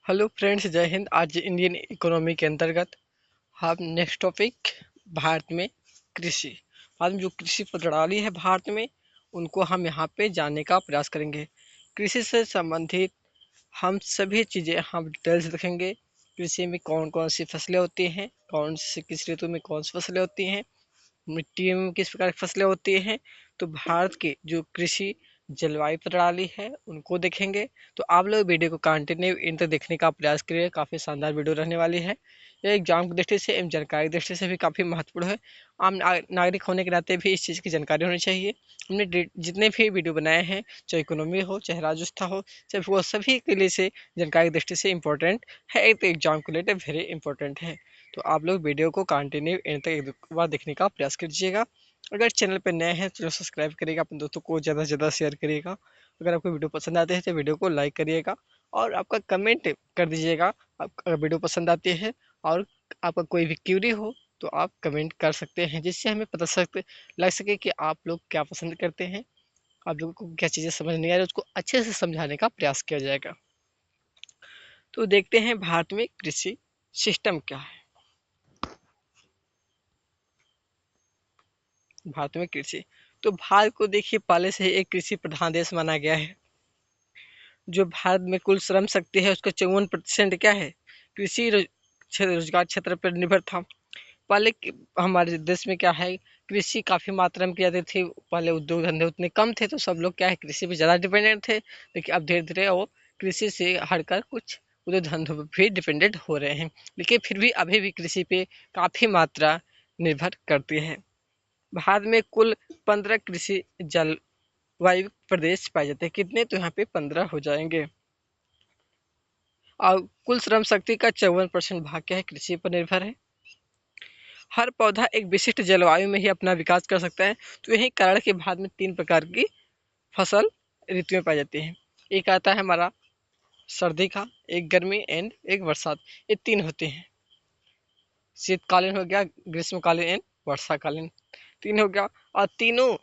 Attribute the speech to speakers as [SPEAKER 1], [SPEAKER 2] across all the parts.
[SPEAKER 1] Hello friends, जय हिंद। आज Indian economy के अंतर्गत हम नेक्स्ट टॉपिक भारत में कृषि। भारत में जो कृषि प्रणाली है भारत में, उनको हम यहाँ पे जानने का प्रयास करेंगे। कृषि से संबंधित हम सभी चीज़ें हम डिटेल से देखेंगे। कृषि में कौन कौन सी फसलें होती हैं, कौन सी किस ऋतु में कौन सी फसलें होती हैं, मिट्टी में किस प्रकार की फसलें होती हैं। तो भारत की जो कृषि जलवायु प्रणाली है उनको देखेंगे। तो आप लोग वीडियो को कंटिन्यू इन तक देखने का प्रयास करिए। काफ़ी शानदार वीडियो रहने वाली है। यह एग्जाम की दृष्टि से एवं जानकारी की दृष्टि से भी काफ़ी महत्वपूर्ण है। आम नागरिक होने के नाते भी इस चीज़ की जानकारी होनी चाहिए। हमने जितने भी वीडियो बनाए हैं, चाहे इकोनॉमी हो चाहे राजस्व हो, चाहे वो सभी के लिए से जानकारी की दृष्टि से इम्पोर्टेंट है। एक तो एग्जाम के लिए वेरी इंपॉर्टेंट है। तो आप लोग वीडियो को कंटिन्यू एंड तक एक बार देखने का प्रयास कीजिएगा। अगर चैनल पर नए हैं तो सब्सक्राइब करिएगा, अपने दोस्तों को ज़्यादा से ज़्यादा शेयर करिएगा। अगर आपको वीडियो पसंद आते हैं तो वीडियो को लाइक करिएगा और आपका कमेंट कर दीजिएगा अगर वीडियो पसंद आती है। और आपका कोई भी क्यूरी हो तो आप कमेंट कर सकते हैं, जिससे हमें पता लग सके कि आप लोग क्या पसंद करते हैं, आप लोगों को क्या चीज़ें समझ नहीं आ रही, उसको अच्छे से समझाने का प्रयास किया जाएगा। तो देखते हैं भारत में कृषि सिस्टम क्या है। भारत में कृषि, तो भारत को देखिए पहले से ही एक कृषि प्रधान देश माना गया है। जो भारत में कुल श्रम शक्ति है उसका 54% क्या है, कृषि रोजगार क्षेत्र पर निर्भर था। पहले हमारे देश में क्या है, कृषि काफ़ी मात्रा में की जाती थी। पहले उद्योग धंधे उतने कम थे तो सब लोग क्या है कृषि पे ज़्यादा डिपेंडेंट थे, लेकिन अब धीरे धीरे वो कृषि से हटकर कुछ उद्योग धंधों पर भी डिपेंडेंट हो रहे हैं। लेकिन फिर भी अभी भी कृषि पे काफ़ी मात्रा निर्भर करती है। भारत में कुल 15 कृषि जलवायु प्रदेश पाए जाते हैं। कितने, तो यहाँ पे 15 हो जाएंगे। और कुल श्रम शक्ति का 54% भाग क्या है, कृषि पर निर्भर है। हर पौधा एक विशिष्ट जलवायु में ही अपना विकास कर सकता है। तो यही कारण के भारत में 3 प्रकार की फसल ऋतु में पाई जाती है। एक आता है हमारा सर्दी का, एक गर्मी एंड एक बरसात। ये 3 होते हैं। शीतकालीन हो गया, ग्रीष्मकालीन एंड वर्षाकालीन, 3 हो गया। और तीनों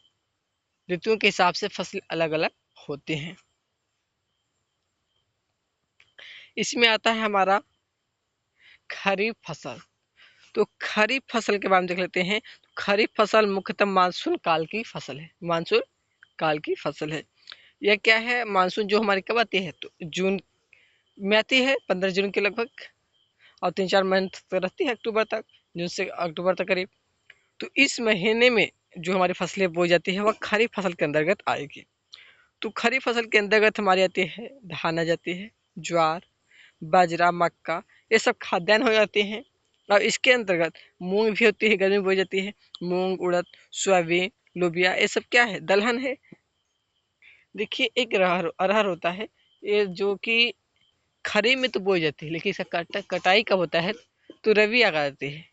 [SPEAKER 1] ऋतुओं के हिसाब से फसल अलग अलग होती हैं। इसमें आता है हमारा खरीफ फसल। तो खरीफ फसल के बारे में देख लेते हैं। खरीफ फसल मुख्यतः मानसून काल की फसल है। मानसून काल की फसल है। यह क्या है, मानसून जो हमारी कब आती है, तो जून में आती है, 15 जून के लगभग। और 3-4 मंथ तक रहती है, अक्टूबर तक, जून से अक्टूबर तक करीब। तो इस महीने में जो हमारी फसलें बोई जाती है वह खरीफ फसल के अंतर्गत आएगी। तो खरीफ फसल के अंतर्गत हमारी आती है धान आ जाती है, ज्वार, बाजरा, मक्का, ये सब खाद्यान्न हो जाते हैं। और इसके अंतर्गत मूंग भी होती है, गर्मी में बोई जाती है। मूंग, उड़द, सोयाबीन, लोबिया, ये सब क्या है, दलहन है। देखिए एक अरहर अरहर होता है, ये जो कि खरीफ में तो बोई जाती है, लेकिन इसका कटाई कब होता है, तो रबी आ जाती है।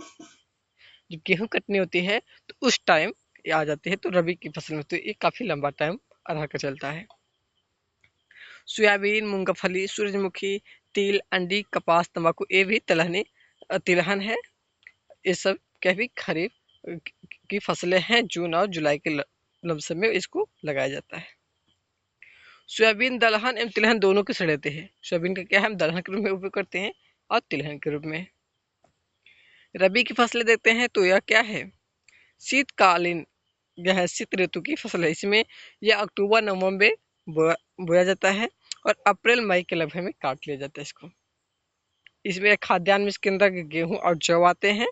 [SPEAKER 1] जब गेहूं कटनी होती है तो उस टाइम ये आ जाती है। तो रबी की फसल में तो ये काफ़ी लंबा टाइम अरहर का चलता है। सोयाबीन, मूंगफली, सूरजमुखी, तिल, अंडी, कपास, तंबाकू, ये भी तिलहन है। ये सब क्या भी खरीफ की फसलें हैं। जून और जुलाई के लमसम में इसको लगाया जाता है। सोयाबीन दलहन एवं तिलहन दोनों के सड़ेते हैं। सोयाबीन का क्या है, हम दलहन के रूप में उपयोग करते हैं और तिलहन के रूप में। रबी की फसलें देखते हैं तो यह क्या है, शीतकालीन, यह शीत ऋतु की फसल है। इसमें यह अक्टूबर नवंबर में बोया जाता है और अप्रैल मई के लगभग में काट लिया जाता है इसको। इसमें खाद्यान्न में इसके अंदर गेहूं और जौ आते हैं।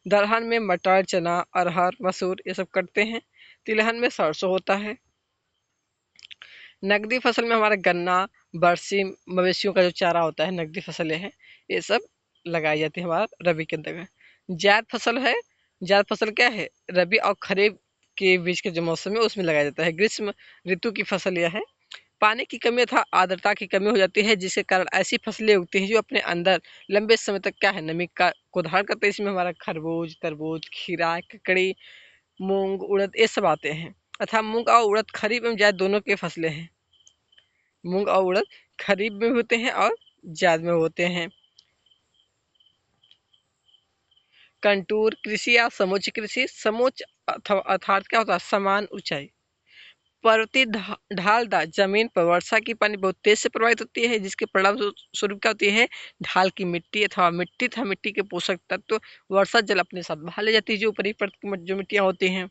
[SPEAKER 1] दलहन में मटर, चना, अरहर, मसूर, ये सब कटते हैं। तिलहन में सरसों होता है। नकदी फसल में हमारा गन्ना, बरसी, मवेशियों का जो चारा होता है, नकदी फसलें हैं, ये सब लगाई जाती है हमारा रबी के अंतर्गत। जायद फसल है। जायद फसल क्या है, रबी और खरीफ के बीच के जो मौसम है उसमें लगाया जाता है। ग्रीष्म ऋतु की फसल यह है। पानी की कमी तथा आर्द्रता की कमी हो जाती है, जिसके कारण ऐसी फसलें उगती हैं जो अपने अंदर लंबे समय तक क्या है, नमी का को धारण करते हैं। इसमें हमारा खरबूज, तरबूज, खीरा, ककड़ी, मूंग, उड़द, ये सब आते हैं। अतः मूंग और उड़द खरीफ एवं जायद दोनों के फसलें हैं। मूंग और उड़द खरीफ में होते हैं और जायद में होते हैं। कंटूर कृषि या समोच्च कृषि, समोच्च अर्थात क्या होता है, समान ऊंचाई। पर्वतीय ढालदार जमीन पर वर्षा की पानी बहुत तेज से प्रवाहित होती है, जिसके परिणाम स्वरूप क्या होती है, ढाल की मिट्टी अथवा मिट्टी के पोषक तत्व वर्षा जल अपने साथ बहा ले जाती है। जो ऊपरी परत की जो मिट्टियां होती हैं,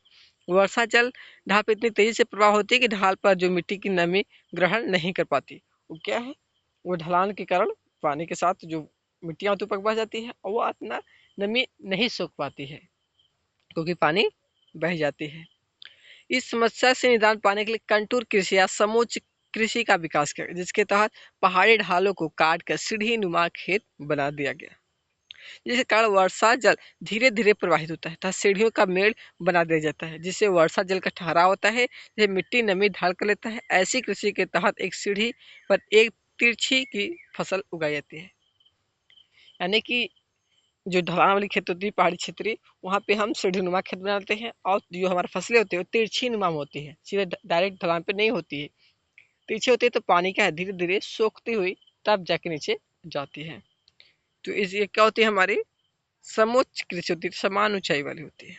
[SPEAKER 1] वर्षा जल ढाल पर इतनी तेजी से प्रवाह होती है कि ढाल पर जो मिट्टी की नमी ग्रहण नहीं कर पाती। वो क्या है, वो ढलान के कारण पानी के साथ जो मिट्टियां होती है बह जाती है और वो अपना नमी नहीं सोख पाती है, क्योंकि पानी बह जाती है। इस समस्या से निदान पाने के लिए कंटूर कृषि या समोच्च कृषि का विकास किया, जिसके तहत पहाड़ी ढालों को काट कर सीढ़ी नुमा खेत बना दिया गया, जिसके कारण वर्षा जल धीरे धीरे प्रवाहित होता है तथा सीढ़ियों का मेड़ बना दिया जाता है, जिससे वर्षा जल का ठहराव होता है, जैसे मिट्टी नमी ढाल कर लेता है। ऐसी कृषि के तहत एक सीढ़ी पर एक तिरछी की फसल उगाई जाती है, यानी कि जो ढलान वाली खेत होती है पहाड़ी क्षेत्रीय, वहाँ पे हम सीढ़ी नुमा खेत बनाते हैं और जो हमारी फसलें होती है वो तिरछी नुमा में होती है, सीधे डायरेक्ट ढलान पे नहीं होती है, तिरछी होती है, तो पानी क्या है धीरे धीरे सोखती हुई तब जाके नीचे जाती है। तो इस ये क्या होती है, हमारी समोच्च कृषि होती है, समान ऊंचाई वाली होती है।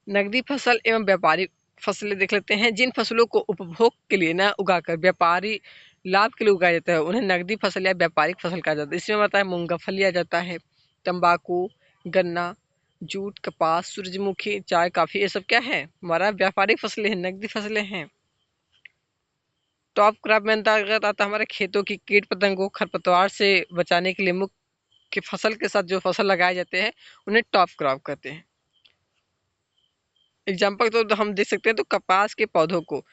[SPEAKER 1] नकदी फसल एवं व्यापारिक फसलें देख लेते हैं। जिन फसलों को उपभोग के लिए न उगाकर व्यापारी लाभ के लिए उगाया जाता है उन्हें नकदी फसल या व्यापारिक फसल कहा जाता है। इसमें आता है मूंगफली आ जाता है, तंबाकू, गन्ना, जूट, कपास, सूरजमुखी, चाय, कॉफी, ये सब क्या है, हमारा व्यापारिक फसलें हैं, नकदी फसलें हैं। टॉप क्रॉप में अंतर्गत आता है हमारे खेतों की कीट पतंगों खरपतवार से बचाने के लिए मुख्य फसल के साथ जो फसल लगाए जाते हैं उन्हें टॉप क्रॉप कहते हैं। एग्जाम्पल तो हम देख सकते हैं, तो कपास के पौधों को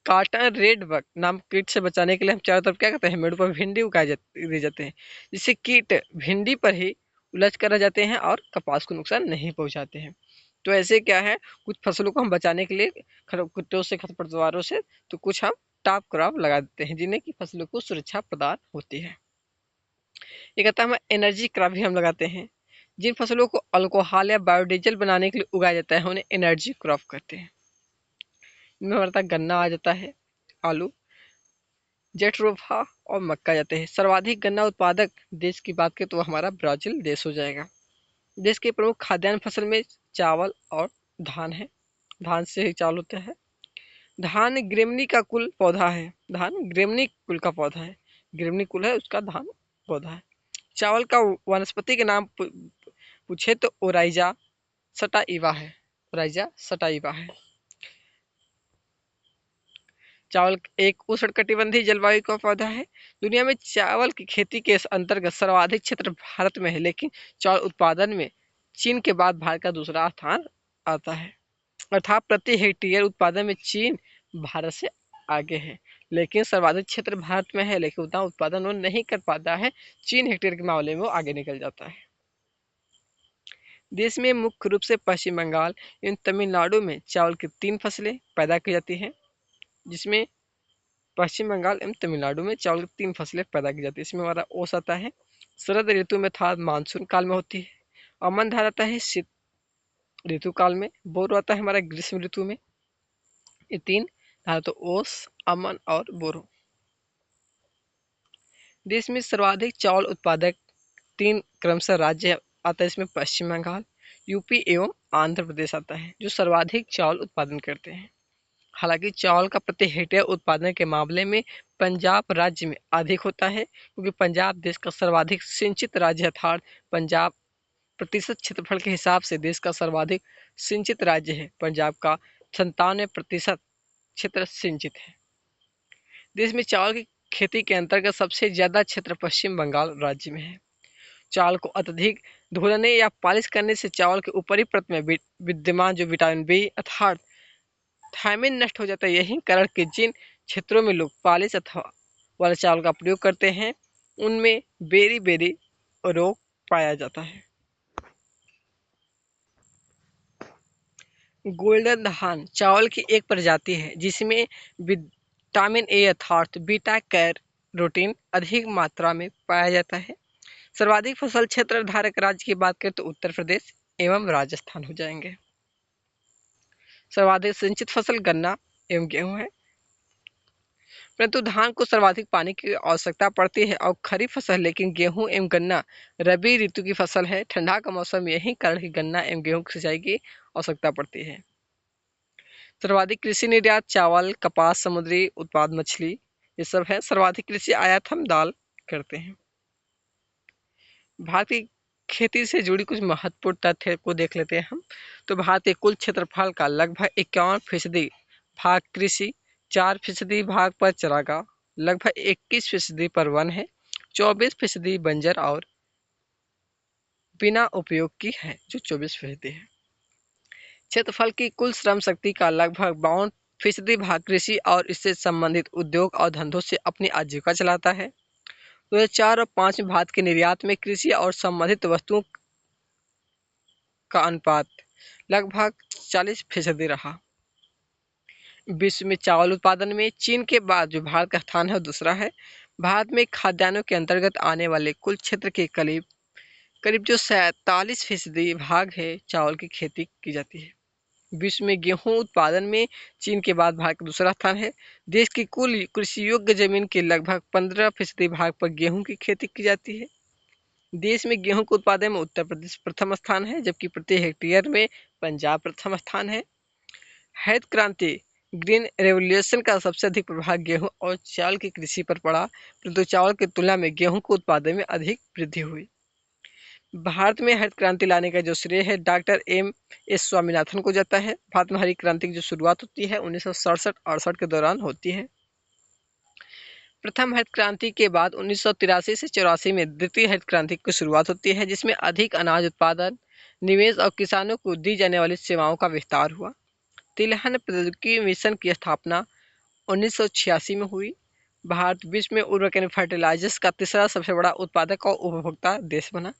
[SPEAKER 1] कॉटन रेड बग नाम कीट से बचाने के लिए हम चारों तरफ क्या करते हैं, मेड़ों पर भिंडी उगाए दिए जाते हैं, जिससे कीट भिंडी पर ही उलझ कर रह जाते हैं और कपास को नुकसान नहीं पहुंचाते हैं। तो ऐसे क्या है, कुछ फसलों को हम बचाने के लिए कुत्तों से खरपतवारों से, तो कुछ हम टॉप क्रॉप लगा देते हैं जिन्हें की फसलों को सुरक्षा प्रदान होती है। ये कहता है हम एनर्जी क्रॉप भी हम लगाते हैं। जिन फसलों को अल्कोहल या बायोडीजल बनाने के लिए उगाया जाता है उन्हें एनर्जी क्रॉप कहते हैं। इनमें हमारा गन्ना आ जाता है, आलू, जेट्रोफा और मक्का जाते हैं। सर्वाधिक गन्ना उत्पादक देश की बात करें तो हमारा ब्राजील देश हो जाएगा। देश के प्रमुख खाद्यान्न फसल में चावल और धान है, धान से ही चावल होता है। धान ग्रेमनी का कुल पौधा है, धान ग्रेमनी कुल का पौधा है, ग्रेमनी कुल है उसका धान पौधा है। चावल का वनस्पति के नाम पूछे तो ओराइजा सटाइवा है, ओराइजा सटाइवा है। चावल एक उष्णकटिबंधीय जलवायु का पौधा है। दुनिया में चावल की खेती के अंतर्गत सर्वाधिक क्षेत्र भारत में है, लेकिन चावल उत्पादन में चीन के बाद भारत का दूसरा स्थान आता है, अर्थात प्रति हेक्टेयर उत्पादन में चीन भारत से आगे है, लेकिन सर्वाधिक क्षेत्र भारत में है, लेकिन उतना उत्पादन वो नहीं कर पाता है। चीन हेक्टेयर के मामले में वो आगे निकल जाता है। देश में मुख्य रूप से पश्चिम बंगाल एवं तमिलनाडु में चावल की 3 फसलें पैदा की जाती हैं, जिसमें पश्चिम बंगाल एवं तमिलनाडु में चावल की 3 फसलें पैदा की जाती है। इसमें हमारा ओस आता है, शरद ऋतु में था मानसून काल में होती है, अमन धान आता है शीत ऋतु काल में, बोरो आता है हमारा ग्रीष्म ऋतु में। ये 3 धान तो ओस, अमन और बोरो। देश में सर्वाधिक चावल उत्पादक 3 क्रमशः राज्य आता है, इसमें पश्चिम बंगाल, यूपी एवं आंध्र प्रदेश आता है जो सर्वाधिक चावल उत्पादन करते हैं। हालांकि चावल का प्रति हेक्टेयर उत्पादन के मामले में पंजाब राज्य में अधिक होता है, क्योंकि पंजाब देश का सर्वाधिक सिंचित राज्य, अर्थात पंजाब प्रतिशत क्षेत्रफल के हिसाब से देश का सर्वाधिक सिंचित राज्य है। पंजाब का 97% क्षेत्र सिंचित है। देश में चावल की खेती के अंतर्गत सबसे ज्यादा क्षेत्र पश्चिम बंगाल राज्य में है। चावल को अत्यधिक धुलने या पॉलिश करने से चावल के ऊपरी परत में विद्यमान जो विटामिन बी अर्थात थायमिन नष्ट हो जाता है। यही कारण कि जिन क्षेत्रों में लोग पॉलिश अथवा वाले चावल का प्रयोग करते हैं उनमें बेरी बेरी रोग पाया जाता है। गोल्डन धान चावल की एक प्रजाति है जिसमें विटामिन ए अर्थात बीटा कैरोटीन अधिक मात्रा में पाया जाता है। सर्वाधिक फसल क्षेत्र धारक राज्य की बात करें तो उत्तर प्रदेश एवं राजस्थान हो जाएंगे। सर्वाधिक सिंचित फसल गन्ना एवं गेहूं है, परंतु धान को सर्वाधिक पानी की आवश्यकता पड़ती है और खरीफ फसल, लेकिन गेहूं एवं गन्ना रबी ऋतु की फसल है। ठंडा का मौसम, यही कारण कि गन्ना एवं गेहूं की सिंचाई की आवश्यकता पड़ती है। सर्वाधिक कृषि निर्यात चावल, कपास, समुद्री उत्पाद, मछली, ये सब है। सर्वाधिक कृषि आयात हम दाल करते हैं। भारत की खेती से जुड़ी कुछ महत्वपूर्ण तथ्य को देख लेते हैं हम। तो भारत के कुल क्षेत्रफल का लगभग 51% भाग कृषि, 4% भाग पर चरागाह, लगभग 21% पर वन है, 24% बंजर और बिना उपयोग की है, जो 24% है। क्षेत्रफल की कुल श्रम शक्ति का लगभग 52% भाग कृषि और इससे संबंधित उद्योग और धंधों से अपनी आजीविका चलाता है। 2004 और 5 में भारत के निर्यात में कृषि और संबंधित वस्तुओं का अनुपात लगभग 40% रहा। विश्व में चावल उत्पादन में चीन के बाद जो भारत का स्थान है वो दूसरा है। भारत में खाद्यान्नों के अंतर्गत आने वाले कुल क्षेत्र के करीब करीब जो 47% भाग है चावल की खेती की जाती है। विश्व में गेहूं उत्पादन में चीन के बाद भारत का दूसरा स्थान है। देश की कुल कृषि योग्य जमीन के लगभग 15% भाग पर गेहूं की खेती की जाती है। देश में गेहूं के उत्पादन में उत्तर प्रदेश प्रथम स्थान है, जबकि प्रति हेक्टेयर में पंजाब प्रथम स्थान है। हरित क्रांति ग्रीन रेवोल्यूशन का सबसे अधिक प्रभाव गेहूं और चावल की कृषि पर पड़ा, परंतु चावल की तुलना में गेहूं के उत्पादन में अधिक वृद्धि हुई। भारत में हरित क्रांति लाने का जो श्रेय है डॉक्टर एम.एस. स्वामीनाथन को जाता है। भारत में हरित क्रांति की जो शुरुआत होती है 1967-68 के दौरान होती है। प्रथम हरित क्रांति के बाद 1983 से 84 में द्वितीय हरित क्रांति की शुरुआत होती है, जिसमें अधिक अनाज उत्पादन, निवेश और किसानों को दी जाने वाली सेवाओं का विस्तार हुआ। तिलहन प्रौद्योगिकी मिशन की स्थापना 1986 में हुई। भारत विश्व में उर्वरक यानी फर्टिलाइजर्स का तीसरा सबसे बड़ा उत्पादक और उपभोक्ता देश बना।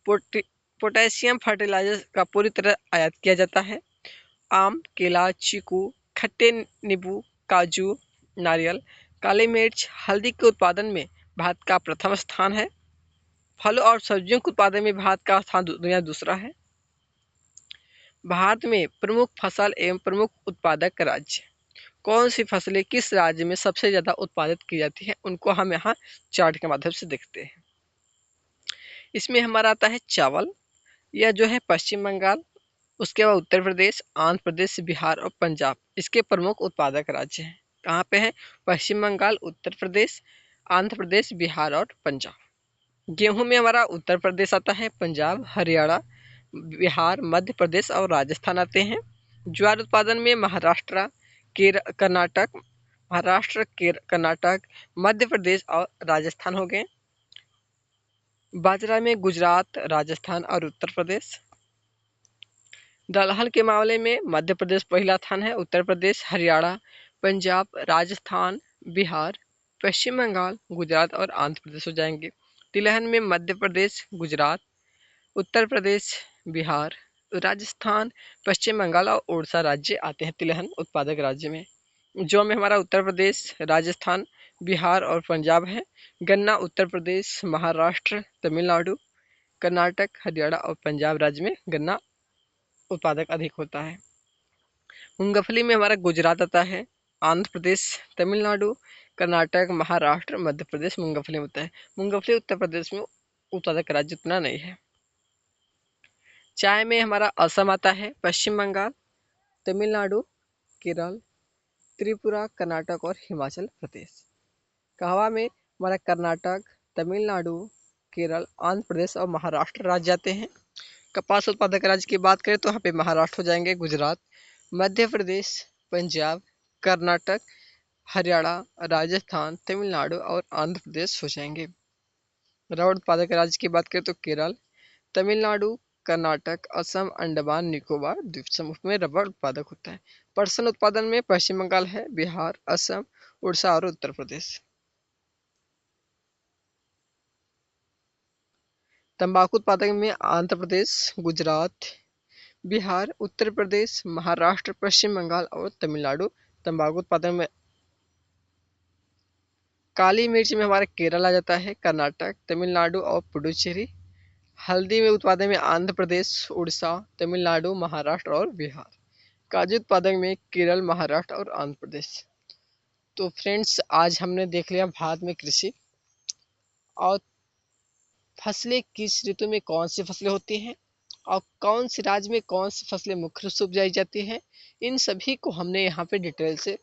[SPEAKER 1] पोटेशियम फर्टिलाइजर का पूरी तरह आयात किया जाता है। आम, केला, चीकू, खट्टे नींबू, काजू, नारियल, काली मिर्च, हल्दी के उत्पादन में भारत का प्रथम स्थान है। फलों और सब्जियों के उत्पादन में भारत का स्थान दुनिया दूसरा है। भारत में प्रमुख फसल एवं प्रमुख उत्पादक राज्य, कौन सी फसलें किस राज्य में सबसे ज्यादा उत्पादित की जाती है, उनको हम यहाँ चार्ट के माध्यम से देखते हैं। इसमें हमारा आता है चावल, यह जो है पश्चिम बंगाल, उसके बाद उत्तर प्रदेश, आंध्र प्रदेश, बिहार और पंजाब इसके प्रमुख उत्पादक राज्य हैं। कहाँ पे हैं? पश्चिम बंगाल, उत्तर प्रदेश, आंध्र प्रदेश, बिहार और पंजाब। गेहूं में हमारा उत्तर प्रदेश आता है, पंजाब, हरियाणा, बिहार, मध्य प्रदेश और राजस्थान आते हैं। ज्वार उत्पादन में महाराष्ट्र, कर्नाटक, कर्नाटक, मध्य प्रदेश और राजस्थान हो गए। बाजरा में गुजरात, राजस्थान और उत्तर प्रदेश। दलहन के मामले में मध्य प्रदेश पहला स्थान है, उत्तर प्रदेश, हरियाणा, पंजाब, राजस्थान, बिहार, पश्चिम बंगाल, गुजरात और आंध्र प्रदेश हो जाएंगे। तिलहन में मध्य प्रदेश, गुजरात, उत्तर प्रदेश, बिहार, राजस्थान, पश्चिम बंगाल और उड़ीसा राज्य आते हैं तिलहन उत्पादक राज्य में। जौ में हमारा उत्तर प्रदेश, राजस्थान, बिहार और पंजाब है। गन्ना उत्तर प्रदेश, महाराष्ट्र, तमिलनाडु, कर्नाटक, हरियाणा और पंजाब राज्य में गन्ना उत्पादक अधिक होता है। मूंगफली में हमारा गुजरात आता है, आंध्र प्रदेश, तमिलनाडु, कर्नाटक, महाराष्ट्र, मध्य प्रदेश मूंगफली होता है। मूंगफली उत्तर प्रदेश में उत्पादक राज्य उतना नहीं है। चाय में हमारा असम आता है, पश्चिम बंगाल, तमिलनाडु, केरल, त्रिपुरा, कर्नाटक और हिमाचल प्रदेश। कहवा में हमारा कर्नाटक, तमिलनाडु, केरल, आंध्र प्रदेश और महाराष्ट्र राज्य आते हैं। कपास उत्पादक राज्य की बात करें तो यहाँ पे महाराष्ट्र हो जाएंगे, गुजरात, मध्य प्रदेश, पंजाब, कर्नाटक, हरियाणा, राजस्थान, तमिलनाडु और आंध्र प्रदेश हो जाएंगे। रबर उत्पादक राज्य की बात करें तो केरल, तमिलनाडु, कर्नाटक, असम, अंडमान निकोबार द्वीप समूह में रबर उत्पादक होता है। पटसन उत्पादन में पश्चिम बंगाल है, बिहार, असम, उड़ीसा और उत्तर प्रदेश। तंबाकू उत्पादन में आंध्र प्रदेश, गुजरात, बिहार, उत्तर प्रदेश, महाराष्ट्र, पश्चिम बंगाल और तमिलनाडु तंबाकू उत्पादन में। काली मिर्च में हमारा केरल आ जाता है, कर्नाटक, तमिलनाडु और पुडुचेरी। हल्दी में उत्पादन में आंध्र प्रदेश, उड़ीसा, तमिलनाडु, महाराष्ट्र और बिहार। काजू उत्पादन में केरल, महाराष्ट्र और आंध्र प्रदेश। तो फ्रेंड्स, आज हमने देख लिया भारत में कृषि और फसलें किस ऋतु में कौन सी फसलें होती हैं और कौन से राज्य में कौन सी फसलें मुख्य रूप से उपजाई जाती हैं, इन सभी को हमने यहाँ पे डिटेल से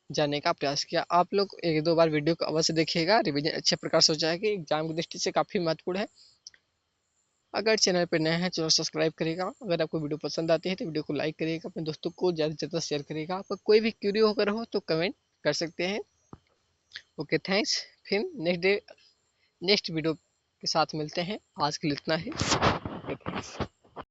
[SPEAKER 1] जानने का प्रयास किया। आप लोग एक दो बार वीडियो को अवश्य देखिएगा, रिवीजन अच्छे प्रकार से हो जाएगी, एग्जाम की दृष्टि से काफ़ी महत्वपूर्ण है। अगर चैनल पर नया है चैनल सब्सक्राइब करिएगा। अगर आपको वीडियो पसंद आती है तो वीडियो को लाइक करिएगा, अपने दोस्तों को ज़्यादा से ज़्यादा शेयर करिएगा। आपका कोई भी क्यूरी अगर हो तो कमेंट कर सकते हैं। Okay thanks. फिर नेक्स्ट वीडियो के साथ मिलते हैं। आज के लिए इतना ही। Okay thanks.